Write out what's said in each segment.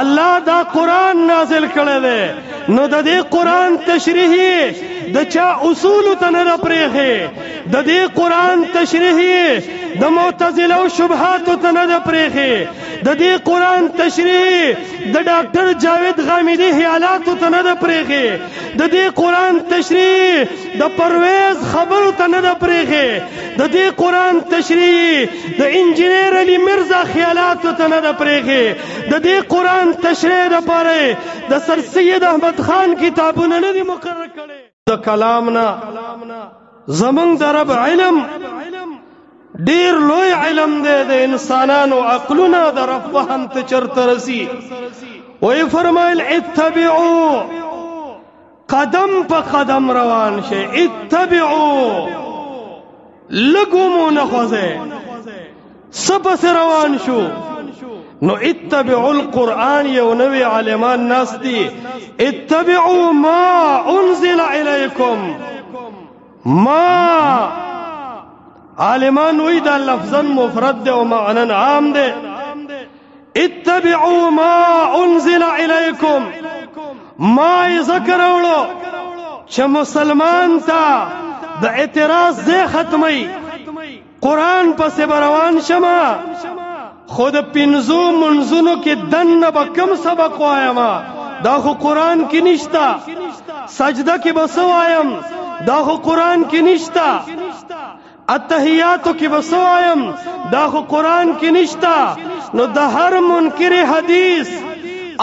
الله دا قرآن نازل کړی دی نو د دې قرآن تشریح د چا اصول ته نه پرېږي د دې قرآن تشریح د معتزله او شبهات ته نه پرېږي د دې قرآن تشریح د ډاکټر جاوید غامدي خیالات ته نه پرېږي د دې قرآن تشریح د پرویز خبرو ته نه پرېږي د دې قرآن تشریح د انجینیر علي مرزا خیالات ته نه پرېږي د دې قرآن تشریح لپاره د سر سید احمد خان کتابونه نه دي مقرر کړي د کلام نه زمونږ د رب علم ډیر لوی علم دی د انسانانو عقلونه د رب فهم ته چرته رسی وی فرمایل اتبعوا قدم په قدم روان شي اتبعوا لګومو نه خوځه سپس روان شو نو اتبعوا القرآن یو نوی عالمان ناس دی اتبعوا ما انزل الیکم ما عالمان وی دا لفظا مفرد دی و معنی عام دی اتبعوا ما انزل الیکم ما ذکر اولو چه مسلمان تا دا اعتراض دی ختمی قرآن پس بروان شما خود پنزو منزونو کی دن با کم سبق وایما دا خو قرآن کی نشتا سجدہ کی بسو آیم دا خو قرآن کی نشتا اتحیاتو کی بسو آیم دا خو قرآن کی نشتا نو دا ہر منکر حدیث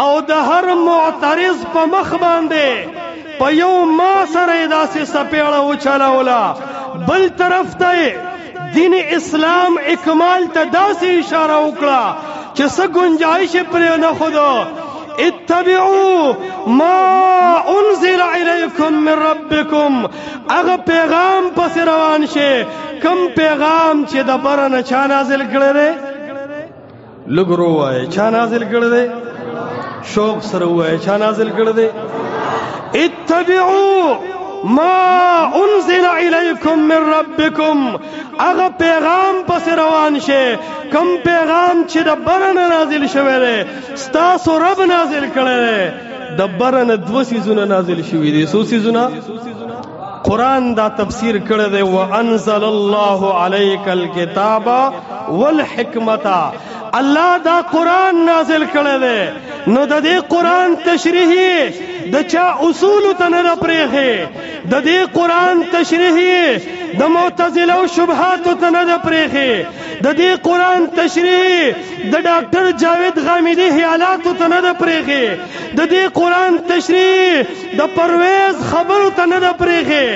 او دا ہر معترض پا مخ باندے پا یو ما سر دا سی سپیڑا اچھالا بل طرف تے دین اسلام اکمال تا دا سی اشارہ اکڑا چس گنجائش پر نخدو اتبعوا ما انزل الیکم من ربکم اغا پیغام پس روان شے کم پیغام چی دا برن چا نازل کردے لگ رو آئے چا نازل کردے شوق سر ہوئے چا نازل کردے اتبعوا ما انزل الیکم من ربکم اغا پیغام پس روان شے کم پیغام چی دا برن نازل شوئے دے ستاسو رب نازل کرے دے دا برن دو سیزونا نازل شوئے دے سو سیزونا قرآن دا تفسیر کرے دے وَأَنزَلَ اللَّهُ عَلَيْكَ الْكِتَابَ وَالْحِكْمَةَ اللہ دا قرآن نازل کرے دے نو دا دے قرآن تشریحی دا چا اصول تا ندا پریخی دا دے قرآن تشریحی دا معتزلہ و شبہات تا ندا پریخی دا دے قرآن تشریحی دا ڈاکٹر جاوید غامدی خیالات تا ندا پریخی دا دے قرآن تشریحی دا پرویز خبر تا ندا پریخی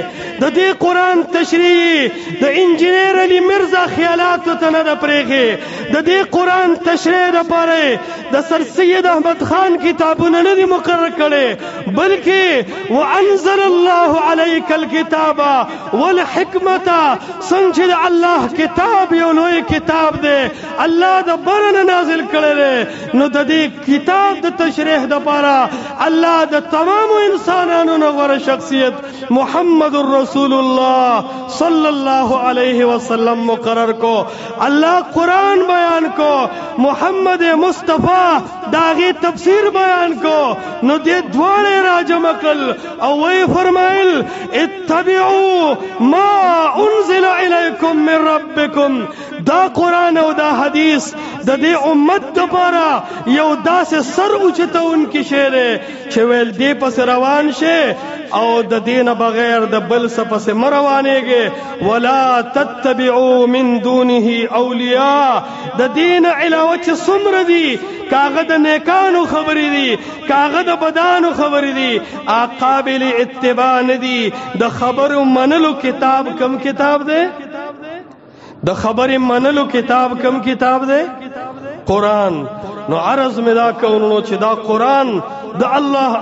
دا دے قرآن تشریحی دا انجینیر علی مرزا خیالات تا ندا پریخی دا دے قرآن تشریح دا پارے دا سر سید احمد خان کتابونه ندی مقرر کړي بلکې وانزل الله عليك الكتاب والحکمت څنګه د الله کتاب یو لوی کتاب دی الله د برن نازل کړي دی نو د دې کتاب د تشریح د پاره الله د تمام انسانانو نه غوره شخصیت محمد رسول الله صلی الله علیه وسلم مقرر کو الله قرآن بیان کو محمد مصطفیٰ داغی تفسیر بیان کو نو دے دوارے راجم اکل او وی فرمائل اتبعوا ما انزل الیکم من ربکم دا قرآن او دا حدیث دا دے امت دا پارا یو دا سے سر اچھتا ان کی شیرے چھویل دے پس روان شے او دا دین بغیر دا بل سپس مروانے گے ولا تتبعوا من دونه اولیاء دا دین علاوچ سمر دی کاغد نیکانو خبری دی کاغد بدانو خبری دی قابل اتباع ندی دا خبر منلو کتاب کم کتاب دے دا خبر منلو کتاب کم کتاب دے قرآن نو عرض میں دا کونو چی دا قرآن دا اللہ